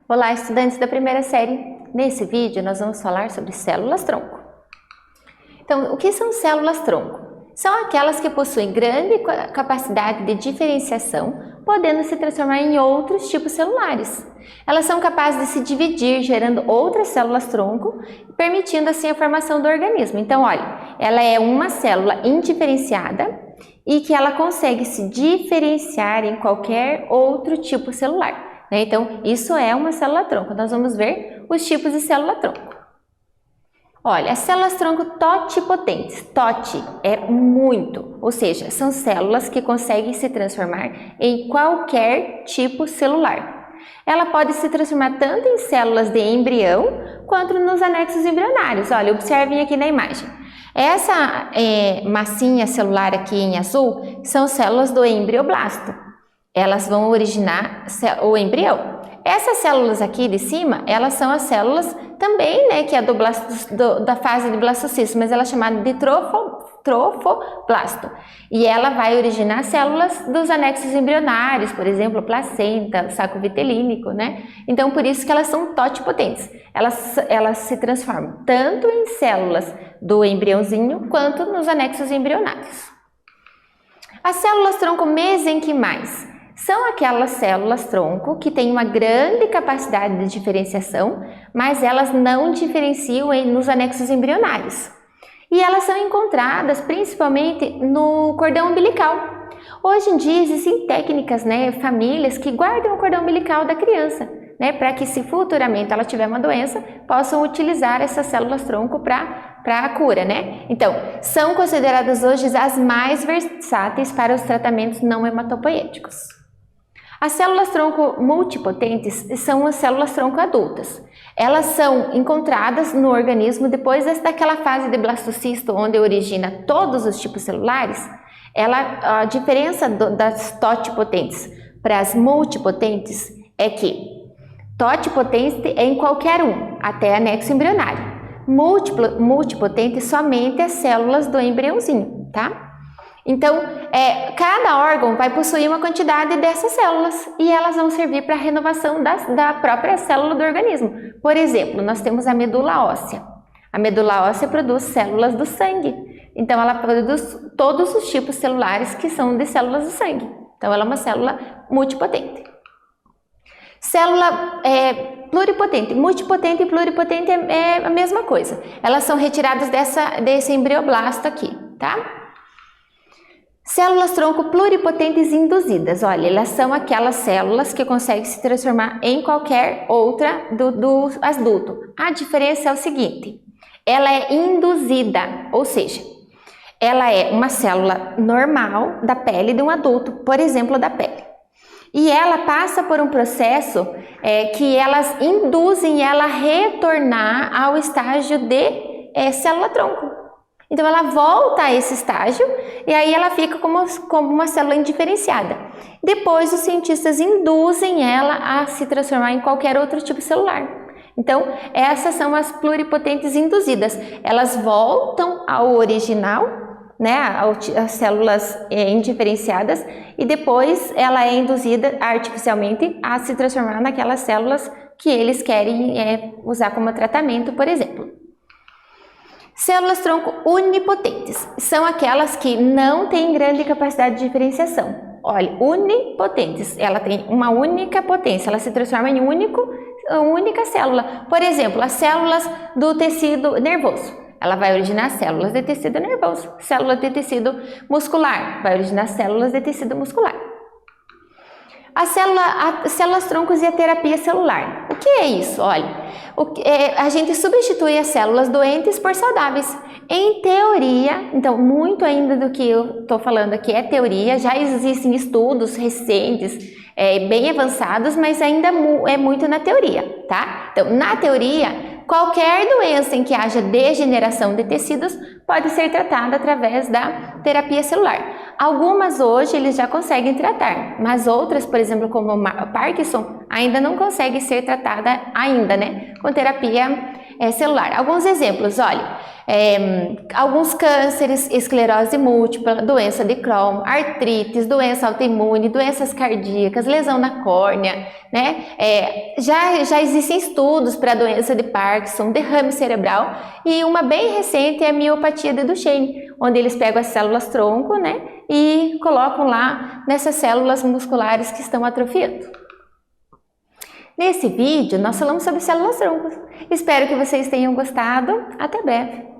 Olá, estudantes da primeira série. Nesse vídeo nós vamos falar sobre células-tronco. Então, o que são células-tronco? São aquelas que possuem grande capacidade de diferenciação, podendo se transformar em outros tipos celulares. Elas são capazes de se dividir, gerando outras células-tronco, permitindo assim a formação do organismo. Então, olha, ela é uma célula indiferenciada e que ela consegue se diferenciar em qualquer outro tipo celular. Então, isso é uma célula-tronco. Nós vamos ver os tipos de célula-tronco. Olha, as células-tronco totipotentes. Tot é muito, ou seja, são células que conseguem se transformar em qualquer tipo celular. Ela pode se transformar tanto em células de embrião, quanto nos anexos embrionários. Olha, observem aqui na imagem. Essa massinha celular aqui em azul são células do embrioblasto. Elas vão originar o embrião. Essas células aqui de cima, elas são as células também, que é da fase de blastocisto, mas ela é chamada de trofoblasto. E ela vai originar células dos anexos embrionários, por exemplo, placenta, saco vitelínico, Então, por isso que elas são totipotentes. Elas se transformam tanto em células do embriãozinho, quanto nos anexos embrionários. As células-tronco mesenquimais são aquelas células-tronco que têm uma grande capacidade de diferenciação, mas elas não diferenciam nos anexos embrionários. E elas são encontradas principalmente no cordão umbilical. Hoje em dia existem técnicas, famílias que guardam o cordão umbilical da criança, para que se futuramente ela tiver uma doença, possam utilizar essas células-tronco para a cura, Então, são consideradas hoje as mais versáteis para os tratamentos não hematopoéticos. As células-tronco multipotentes são as células-tronco adultas. Elas são encontradas no organismo depois daquela fase de blastocisto, onde origina todos os tipos celulares. A diferença das totipotentes para as multipotentes é que totipotente é em qualquer um, até anexo embrionário. Multipotente somente as células do embriãozinho, Então, cada órgão vai possuir uma quantidade dessas células e elas vão servir para a renovação da própria célula do organismo. Por exemplo, nós temos a medula óssea. A medula óssea produz células do sangue. Então, ela produz todos os tipos celulares que são de células do sangue. Então, ela é uma célula multipotente. Célula pluripotente. Multipotente e pluripotente é a mesma coisa. Elas são retiradas desse embrioblasto aqui, Células-tronco pluripotentes induzidas. Olha, elas são aquelas células que conseguem se transformar em qualquer outra do adulto. A diferença é o seguinte, ela é induzida, ou seja, ela é uma célula normal da pele de um adulto, por exemplo, da pele. E ela passa por um processo que elas induzem ela a retornar ao estágio de célula-tronco. Então, ela volta a esse estágio e aí ela fica como uma célula indiferenciada. Depois, os cientistas induzem ela a se transformar em qualquer outro tipo celular. Então, essas são as pluripotentes induzidas. Elas voltam ao original, as células indiferenciadas, e depois ela é induzida artificialmente a se transformar naquelas células que eles querem usar como tratamento, por exemplo. Células-tronco unipotentes são aquelas que não têm grande capacidade de diferenciação. Olha, unipotentes, ela tem uma única potência, ela se transforma em única célula. Por exemplo, as células do tecido nervoso, ela vai originar células de tecido nervoso. Células de tecido muscular, vai originar células de tecido muscular. As células-troncos e a terapia celular. O que é isso? Olha, a gente substitui as células doentes por saudáveis. Em teoria, então, muito ainda do que eu estou falando aqui é teoria, já existem estudos recentes, bem avançados, mas ainda é muito na teoria, Então, na teoria, qualquer doença em que haja degeneração de tecidos pode ser tratada através da terapia celular. Algumas hoje eles já conseguem tratar, mas outras, por exemplo, como o Parkinson, ainda não consegue ser tratada ainda, com terapia celular. Alguns exemplos, olha, alguns cânceres, esclerose múltipla, doença de Crohn, artrites, doença autoimune, doenças cardíacas, lesão na córnea, né? Já existem estudos para a doença de Parkinson, derrame cerebral, e uma bem recente é a miopatia de Duchenne, onde eles pegam as células tronco, né, e colocam lá nessas células musculares que estão atrofiando. Nesse vídeo, nós falamos sobre células tronco. Espero que vocês tenham gostado. Até breve!